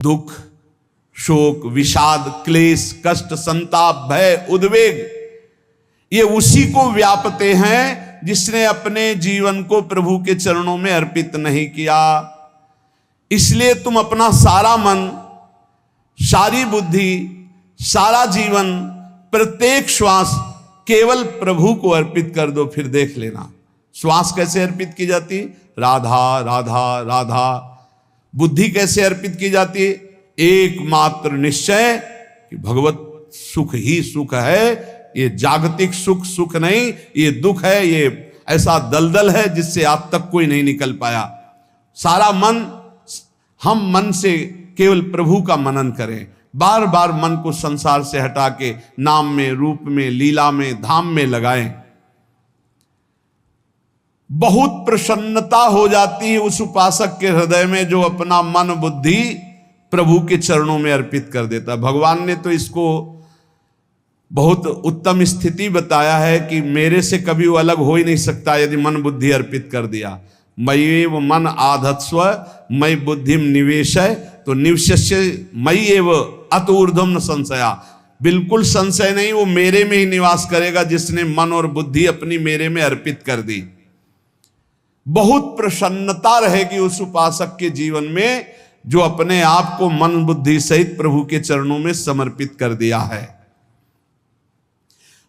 दुख, शोक, विषाद, क्लेश, कष्ट, संताप, भय, उद्वेग, ये उसी को व्यापते हैं जिसने अपने जीवन को प्रभु के चरणों में अर्पित नहीं किया। इसलिए तुम अपना सारा मन, सारी बुद्धि, सारा जीवन, प्रत्येक श्वास केवल प्रभु को अर्पित कर दो। फिर देख लेना श्वास कैसे अर्पित की जाती, राधा राधा राधा। बुद्धि कैसे अर्पित की जाती, एकमात्र निश्चय कि भगवत सुख ही सुख है, ये जागतिक सुख सुख नहीं, ये दुख है, ये ऐसा दलदल है जिससे आज तक कोई नहीं निकल पाया। सारा मन, हम मन से केवल प्रभु का मनन करें, बार बार मन को संसार से हटा के नाम में, रूप में, लीला में, धाम में लगाएं। बहुत प्रसन्नता हो जाती है उस उपासक के हृदय में जो अपना मन बुद्धि प्रभु के चरणों में अर्पित कर देता। भगवान ने तो इसको बहुत उत्तम स्थिति बताया है कि मेरे से कभी वो अलग हो ही नहीं सकता यदि मन बुद्धि अर्पित कर दिया। मय्येव मन आधत्स्व मयि बुद्धिम निवेशय, तो निवश्य मयि एव अत ऊर्ध्वं न संशया। बिल्कुल संशय नहीं, वो मेरे में ही निवास करेगा जिसने मन और बुद्धि अपनी मेरे में अर्पित कर दी। बहुत प्रसन्नता रहेगी उस उपासक के जीवन में जो अपने आप को मन बुद्धि सहित प्रभु के चरणों में समर्पित कर दिया है।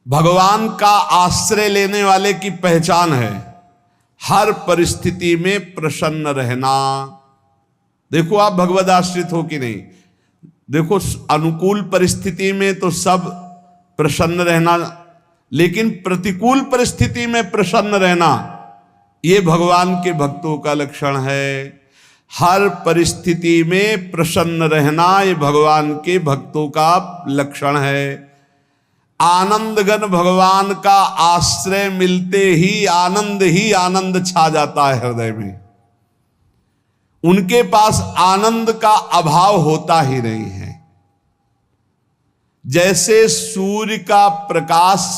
भगवान का आश्रय लेने वाले की पहचान है हर परिस्थिति में प्रसन्न रहना। देखो आप भगवद आश्रित हो कि नहीं, देखो अनुकूल परिस्थिति में तो सब प्रसन्न रहना, लेकिन प्रतिकूल परिस्थिति में प्रसन्न रहना ये भगवान के भक्तों का लक्षण है। हर परिस्थिति में प्रसन्न रहना ये भगवान के भक्तों का लक्षण है। आनंदगन भगवान का आश्रय मिलते ही आनंद छा जाता है हृदय में। उनके पास आनंद का अभाव होता ही नहीं है। जैसे सूर्य का प्रकाश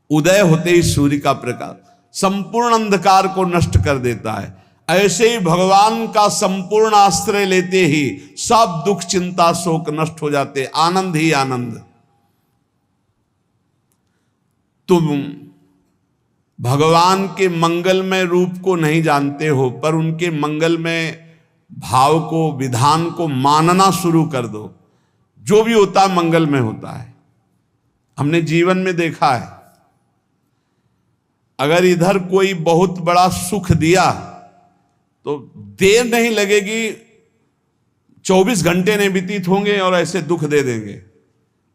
उदय होते ही सूर्य का प्रकाश संपूर्ण अंधकार को नष्ट कर देता है, ऐसे ही भगवान का संपूर्ण आश्रय लेते ही सब दुख चिंता शोक नष्ट हो जाते, आनंद ही आनंद। तुम भगवान के मंगलमय रूप को नहीं जानते हो, पर उनके मंगलमय भाव को, विधान को मानना शुरू कर दो। जो भी होता है मंगलमय होता है। हमने जीवन में देखा है, अगर इधर कोई बहुत बड़ा सुख दिया तो देर नहीं लगेगी, 24 घंटे नहीं व्यतीत होंगे और ऐसे दुख दे देंगे,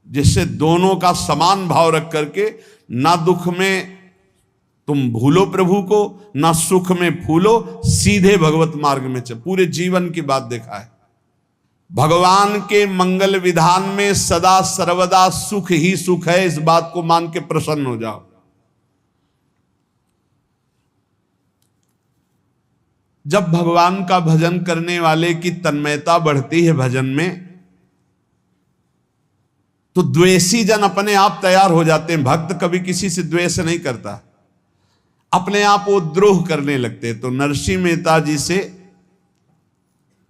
जिससे दोनों का समान भाव रख करके ना दुख में तुम भूलो प्रभु को, ना सुख में फूलो, सीधे भगवत मार्ग में चल। पूरे जीवन की बात देखा है। भगवान के मंगल विधान में सदा सर्वदा सुख ही सुख है, इस बात को मान के प्रसन्न हो जाओ। जब भगवान का भजन करने वाले की तन्मयता बढ़ती है भजन में, तो द्वेषी जन अपने आप तैयार हो जाते हैं। भक्त कभी किसी से द्वेष नहीं करता, अपने आप वो द्रोह करने लगते। तो नरसिंह मेहता जी से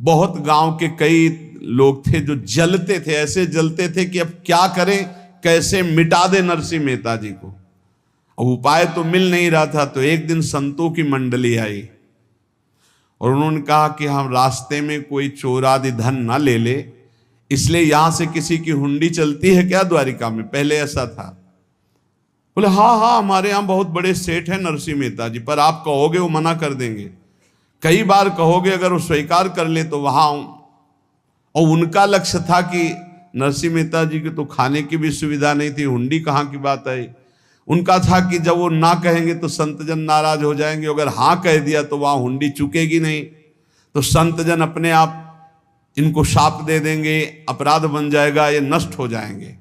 बहुत गांव के कई लोग थे जो जलते थे, ऐसे जलते थे कि अब क्या करें, कैसे मिटा दे नरसिंह मेहता जी को। अब उपाय तो मिल नहीं रहा था। तो एक दिन संतों की मंडली आई और उन्होंने कहा कि हम रास्ते में कोई चोर आदि धन ना ले ले, इसलिए यहां से किसी की हुंडी चलती है क्या द्वारिका में? पहले ऐसा था। बोले हाँ हमारे यहां बहुत बड़े सेठ हैं नरसिंह मेहता जी, पर आप कहोगे वो मना कर देंगे। कई बार कहोगे, अगर वो स्वीकार कर ले तो वहां। और उनका लक्ष्य था कि नरसिंह मेहता जी की तो खाने की भी सुविधा नहीं थी, हुंडी कहाँ की बात आई। उनका था कि जब वो ना कहेंगे तो संतजन नाराज हो जाएंगे, अगर हाँ कह दिया तो वहां हुंडी चुकेगी नहीं, तो संतजन अपने आप इनको शाप दे देंगे, अपराध बन जाएगा, ये नष्ट हो जाएंगे।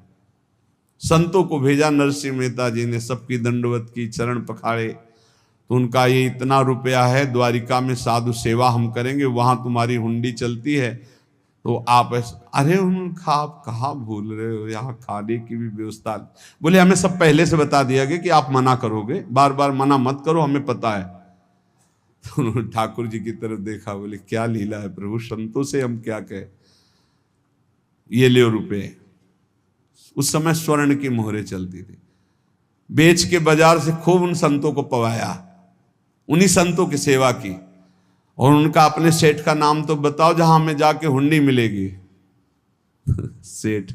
संतों को भेजा नरसिंह मेहता जी ने, सबकी दंडवत की, चरण पखाड़े। तो उनका ये इतना रुपया है, द्वारिका में साधु सेवा हम करेंगे, वहां तुम्हारी हुंडी चलती है, तो आप अरे उनका आप कहाँ भूल रहे हो, यहाँ खाने की भी व्यवस्था। बोले हमें सब पहले से बता दिया गया कि आप मना करोगे, बार बार मना मत करो, हमें पता है। तो उन्होंने ठाकुर जी की तरफ देखा, बोले क्या लीला है प्रभु, संतों से हम क्या कहें। ये ले रुपए। उस समय स्वर्ण की मोहरें चलती थी। बेच के बाजार से खूब उन संतों को पवाया, उन्हीं संतों की सेवा की, और उनका अपने सेठ का नाम तो बताओ जहां हमें जाके हुंडी मिलेगी। सेठ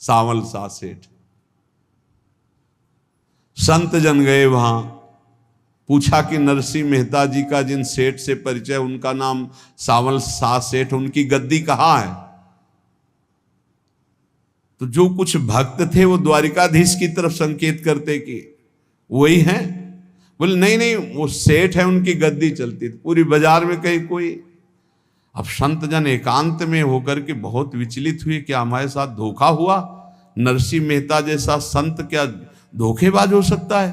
सावल शाह सेठ। संत जन गए वहां, पूछा कि नरसिंह मेहता जी का जिन सेठ से परिचय, उनका नाम सावल शाह सेठ, उनकी गद्दी कहाँ है? तो जो कुछ भक्त थे वो द्वारिकाधीश की तरफ संकेत करते कि वही हैं। बोले नहीं नहीं, वो सेठ है, उनकी गद्दी चलती थी। पूरी बाजार में कहीं कोई। अब संत जन एकांत में होकर के बहुत विचलित हुए, क्या हमारे साथ धोखा हुआ? नरसिंह मेहता जैसा संत क्या धोखेबाज हो सकता है?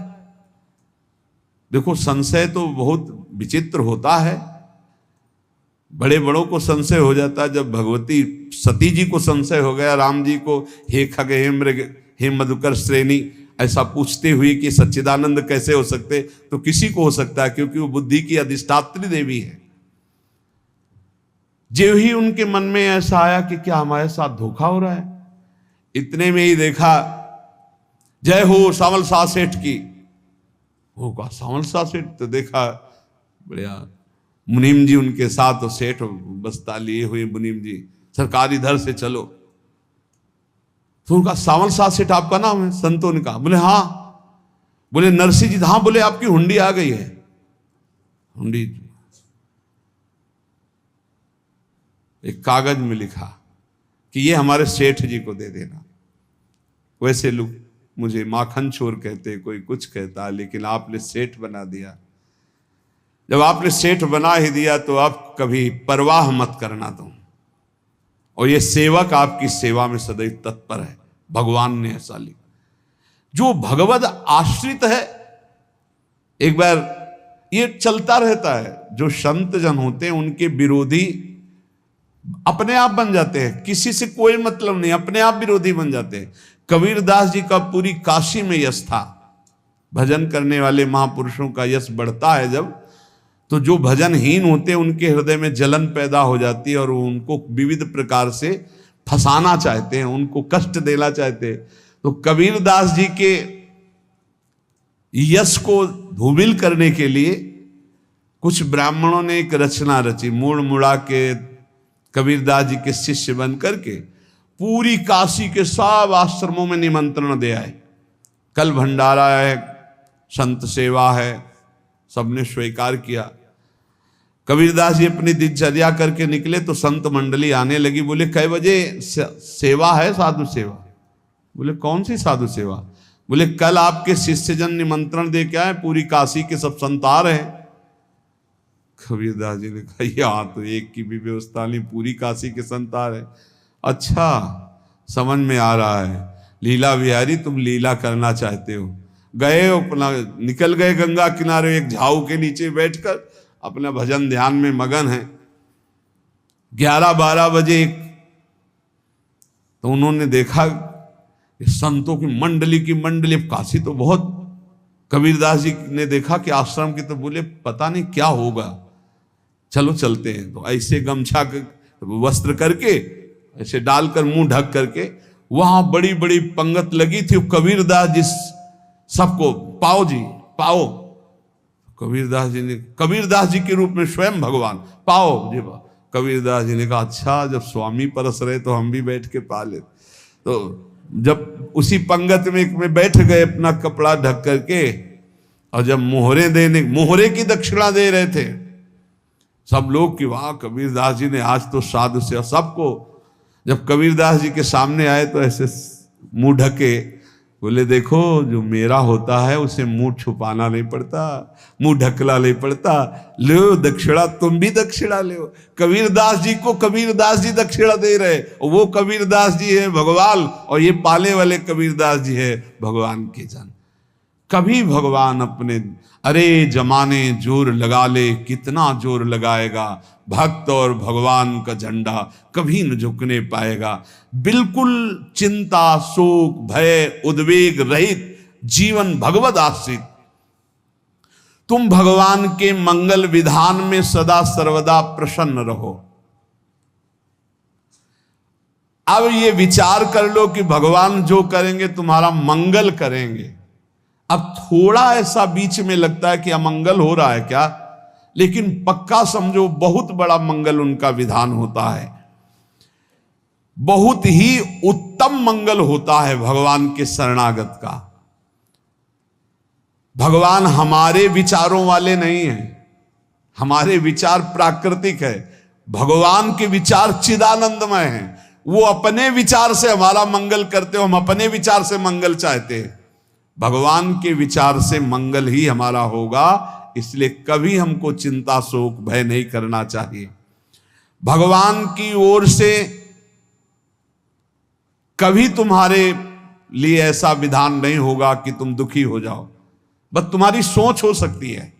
देखो, संशय तो बहुत विचित्र होता है। बड़े बड़ों को संशय हो जाता है। जब भगवती सती जी को संशय हो गया, राम जी को हे खग हे मृग हे मधुकर श्रेणी ऐसा पूछते हुए कि सच्चिदानंद कैसे हो सकते, तो किसी को हो सकता है, क्योंकि वो बुद्धि की अधिष्ठात्री देवी है। जो ही उनके मन में ऐसा आया कि क्या हमारे साथ धोखा हो रहा है, इतने में ही देखा जय हो सावल शाह सेठ की। वो कहा सावल शाह सेठ? तो देखा बढ़िया मुनीम जी उनके साथ, तो सेठ बस्ता लिए हुए मुनीम जी, सरकार इधर से चलो। तो उनका सावल शाह सेठ आपका नाम है? संतों ने कहा। बोले हाँ। बोले नरसिंह जी? हाँ। बोले आपकी हुंडी आ गई है। हुंडी एक कागज में लिखा कि ये हमारे सेठ जी को दे देना। वैसे लोग मुझे माखन चोर कहते, कोई कुछ कहता, लेकिन आपने सेठ बना दिया। जब आपने सेठ बना ही दिया तो आप कभी परवाह मत करना तुम। और ये सेवक आपकी सेवा में सदैव तत्पर है। भगवान ने ऐसा लिखा। जो भगवद आश्रित है, एक बार ये चलता रहता है, जो संत जन होते हैं उनके विरोधी अपने आप बन जाते हैं। किसी से कोई मतलब नहीं, अपने आप विरोधी बन जाते हैं। कबीरदास जी का पूरी काशी में यश था। भजन करने वाले महापुरुषों का यश बढ़ता है जब, तो जो भजनहीन होते हैं उनके हृदय में जलन पैदा हो जाती है और वो उनको विविध प्रकार से फंसाना चाहते हैं, उनको कष्ट देना चाहते हैं। तो कबीरदास जी के यश को धूमिल करने के लिए कुछ ब्राह्मणों ने एक रचना रची। मुड़ मुड़ा के कबीरदास जी के शिष्य बन करके पूरी काशी के सब आश्रमों में निमंत्रण दे आए। कल भंडारा है, संत सेवा है, सबने स्वीकार किया। कबीरदास जी अपनी दिनचर्या करके निकले तो संत मंडली आने लगी। बोले कै बजे सेवा है? साधु सेवा। बोले कौन सी साधु सेवा? बोले कल आपके शिष्यजन निमंत्रण दे के आए, पूरी काशी के सब संत आ रहे हैं। कबीरदास जी ने कहा यहाँ तो एक की भी व्यवस्था नहीं, पूरी काशी के संत आ रहे हैं। अच्छा, समझ में आ रहा है, लीला बिहारी तुम लीला करना चाहते हो। गए अपना निकल गए गंगा किनारे, एक झाऊ के नीचे बैठकर अपना भजन ध्यान में मगन है। 11-12 बजे तो उन्होंने देखा संतों की मंडली, काशी तो बहुत। कबीरदास जी ने देखा कि आश्रम की, तो बोले पता नहीं क्या होगा, चलो चलते हैं। तो ऐसे गमछा वस्त्र करके ऐसे डालकर मुंह ढक करके वहां बड़ी बड़ी पंगत लगी थी। कबीरदास जी सबको पाओ जी पाओ। कबीरदास जी के रूप में स्वयं भगवान पाओ जी। कबीरदास जी ने कहा अच्छा, जब स्वामी परस रहे तो हम भी बैठ के पा ले। तो जब उसी पंगत में बैठ गए अपना कपड़ा ढक करके, और जब मोहरे की दक्षिणा दे रहे थे सब लोग कि वाह कबीरदास जी ने आज तो साधु से। सबको जब कबीरदास जी के सामने आए तो ऐसे मुंह ढके, बोले देखो जो मेरा होता है उसे मुंह छुपाना नहीं पड़ता, मुंह ढकला नहीं पड़ता। लो दक्षिणा, तुम भी दक्षिणा लो। कबीरदास जी को कबीरदास जी दक्षिणा दे रहे, वो कबीरदास जी है भगवान, और ये पाले वाले कबीरदास जी है भगवान के जन। कभी भगवान अपने अरे जमाने जोर लगा ले, कितना जोर लगाएगा, भक्त और भगवान का झंडा कभी न झुकने पाएगा। बिल्कुल चिंता, शोक, भय, उद्वेग रहित जीवन भगवद आश्रित। तुम भगवान के मंगल विधान में सदा सर्वदा प्रसन्न रहो। अब ये विचार कर लो कि भगवान जो करेंगे तुम्हारा मंगल करेंगे। अब थोड़ा ऐसा बीच में लगता है कि अमंगल हो रहा है क्या, लेकिन पक्का समझो बहुत बड़ा मंगल उनका विधान होता है, बहुत ही उत्तम मंगल होता है भगवान के शरणागत का। भगवान हमारे विचारों वाले नहीं हैं, हमारे विचार प्राकृतिक है, भगवान के विचार चिदानंदमय हैं। वो अपने विचार से हमारा मंगल करते हो, हम अपने विचार से मंगल चाहते हैं। भगवान के विचार से मंगल ही हमारा होगा, इसलिए कभी हमको चिंता शोक भय नहीं करना चाहिए। भगवान की ओर से कभी तुम्हारे लिए ऐसा विधान नहीं होगा कि तुम दुखी हो जाओ, बस तुम्हारी सोच हो सकती है,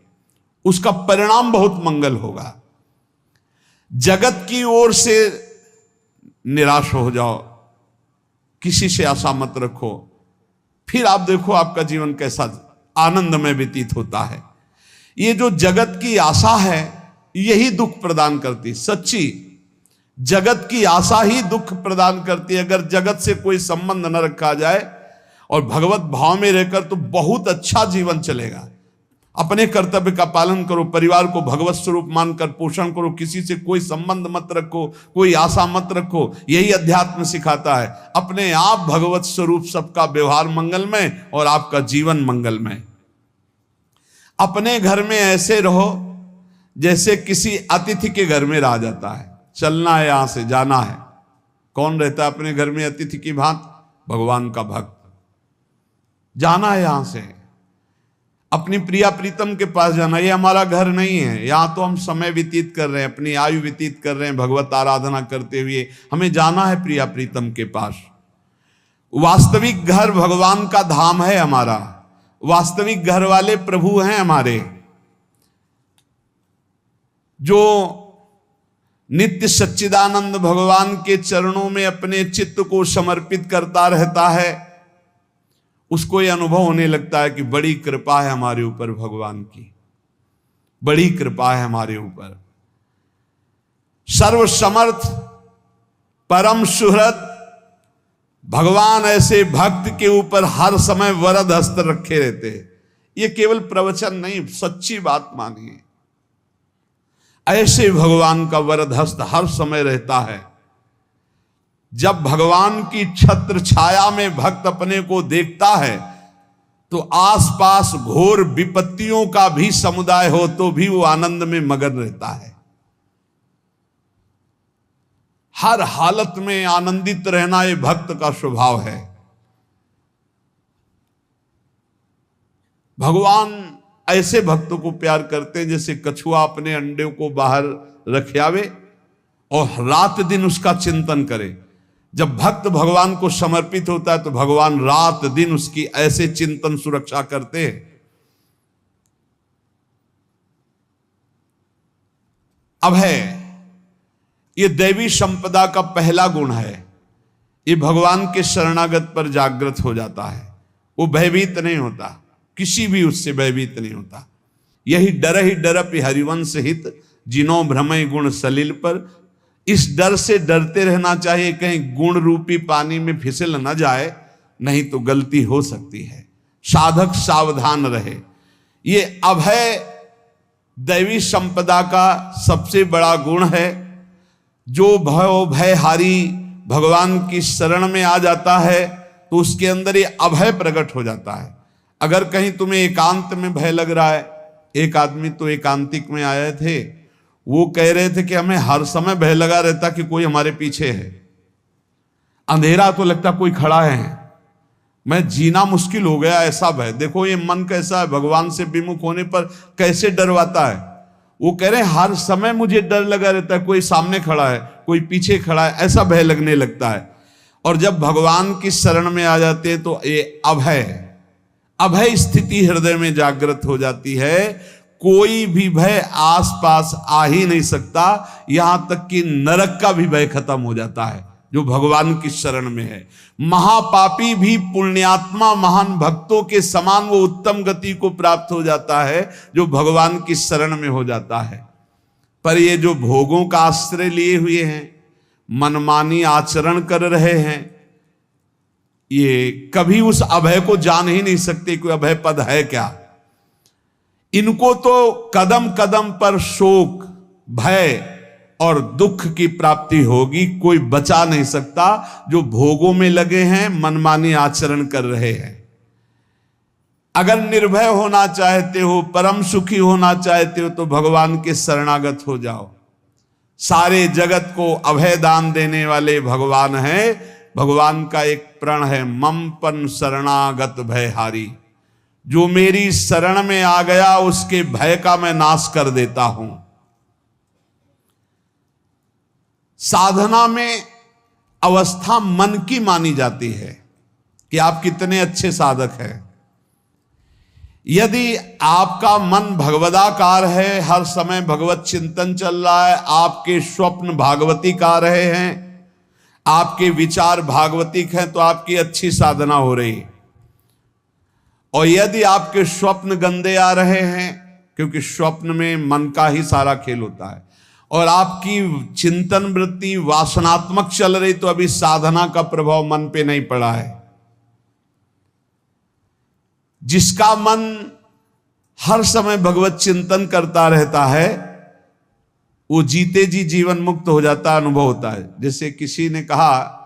उसका परिणाम बहुत मंगल होगा। जगत की ओर से निराश हो जाओ, किसी से आशा मत रखो, फिर आप देखो आपका जीवन कैसा आनंदमय व्यतीत होता है। ये जो जगत की आशा है यही दुख प्रदान करती, सच्ची जगत की आशा ही दुख प्रदान करती है। अगर जगत से कोई संबंध न रखा जाए और भगवत भाव में रहकर तो बहुत अच्छा जीवन चलेगा। अपने कर्तव्य का पालन करो, परिवार को भगवत स्वरूप मानकर पोषण करो, किसी से कोई संबंध मत रखो, कोई आशा मत रखो, यही अध्यात्म सिखाता है। अपने आप भगवत स्वरूप, सबका व्यवहार मंगलमय और आपका जीवन मंगलमय। अपने घर में ऐसे रहो जैसे किसी अतिथि के घर में रह जाता है, चलना है यहां से जाना है। कौन रहता है अपने घर में अतिथि की भांति? भगवान का भक्त। जाना है यहां से, अपनी प्रिया प्रीतम के पास जाना। ये हमारा घर नहीं है, यहां तो हम समय व्यतीत कर रहे हैं, अपनी आयु व्यतीत कर रहे हैं भगवत आराधना करते हुए। हमें जाना है प्रिया प्रीतम के पास। वास्तविक घर भगवान का धाम है हमारा, वास्तविक घर वाले प्रभु हैं हमारे। जो नित्य सच्चिदानंद भगवान के चरणों में अपने चित्त को समर्पित करता रहता है, उसको यह अनुभव होने लगता है कि बड़ी कृपा है हमारे ऊपर, भगवान की बड़ी कृपा है हमारे ऊपर। सर्वसमर्थ परम सुहृद भगवान ऐसे भक्त के ऊपर हर समय वरद हस्त रखे रहते हैं। ये केवल प्रवचन नहीं, सच्ची बात मानिए। ऐसे भगवान का वरद हस्त हर समय रहता है। जब भगवान की छत्र छाया में भक्त अपने को देखता है तो आसपास घोर विपत्तियों का भी समुदाय हो तो भी वो आनंद में मगन रहता है। हर हालत में आनंदित रहना ये भक्त का स्वभाव है। भगवान ऐसे भक्तों को प्यार करते हैं जैसे कछुआ अपने अंडे को बाहर रख आवे और रात दिन उसका चिंतन करे। जब भक्त भगवान को समर्पित होता है तो भगवान रात दिन उसकी ऐसे चिंतन सुरक्षा करते हैं। अभय, ये दैवी संपदा का पहला गुण है। ये भगवान के शरणागत पर जागृत हो जाता है, वो भयभीत नहीं होता, किसी भी उससे भयभीत नहीं होता। यही डर ही डरप हरिवंश हित, जिनो भ्रमय गुण सलिल पर। इस डर से डरते रहना चाहिए कहीं गुण रूपी पानी में फिसल न जाए, नहीं तो गलती हो सकती है। साधक सावधान रहे। ये अभय दैवी संपदा का सबसे बड़ा गुण है। जो भयहारी भगवान की शरण में आ जाता है तो उसके अंदर ये अभय प्रकट हो जाता है। अगर कहीं तुम्हें एकांत में भय लग रहा है, एक आदमी तो एकांतिक में आए थे, वो कह रहे थे कि हमें हर समय भय लगा रहता कि कोई हमारे पीछे है, अंधेरा तो लगता कोई खड़ा है, मैं जीना मुश्किल हो गया, ऐसा भय। देखो ये मन कैसा है, भगवान से विमुख होने पर कैसे डरवाता है। वो कह रहे हैं हर समय मुझे डर लगा रहता है, कोई सामने खड़ा है, कोई पीछे खड़ा है, ऐसा भय लगने लगता है। और जब भगवान की शरण में आ जाते हैं तो ये अभय स्थिति हृदय में जागृत हो जाती है। कोई भी भय आसपास आ ही नहीं सकता, यहां तक कि नरक का भी भय खत्म हो जाता है जो भगवान की शरण में है। महापापी भी पुण्यात्मा महान भक्तों के समान वो उत्तम गति को प्राप्त हो जाता है जो भगवान की शरण में हो जाता है। पर ये जो भोगों का आश्रय लिए हुए हैं, मनमानी आचरण कर रहे हैं, ये कभी उस अभय को जान ही नहीं सकते कोई अभय पद है क्या। इनको तो कदम कदम पर शोक, भय और दुख की प्राप्ति होगी, कोई बचा नहीं सकता। जो भोगों में लगे हैं, मनमानी आचरण कर रहे हैं। अगर निर्भय होना चाहते हो, परम सुखी होना चाहते हो, तो भगवान के शरणागत हो जाओ। सारे जगत को अभय दान देने वाले भगवान हैं। भगवान का एक प्रण है, मम पन शरणागत भयहारी। जो मेरी शरण में आ गया उसके भय का मैं नाश कर देता हूं। साधना में अवस्था मन की मानी जाती है कि आप कितने अच्छे साधक हैं। यदि आपका मन भगवदाकार है, हर समय भगवत चिंतन चल रहा है, आपके स्वप्न भागवती का रहे हैं, आपके विचार भागवतिक हैं, तो आपकी अच्छी साधना हो रही। और यदि आपके स्वप्न गंदे आ रहे हैं, क्योंकि स्वप्न में मन का ही सारा खेल होता है, और आपकी चिंतन वृत्ति वासनात्मक चल रही, तो अभी साधना का प्रभाव मन पे नहीं पड़ा है। जिसका मन हर समय भगवत चिंतन करता रहता है, वो जीते जी जीवन मुक्त हो जाता, अनुभव होता है। जैसे किसी ने कहा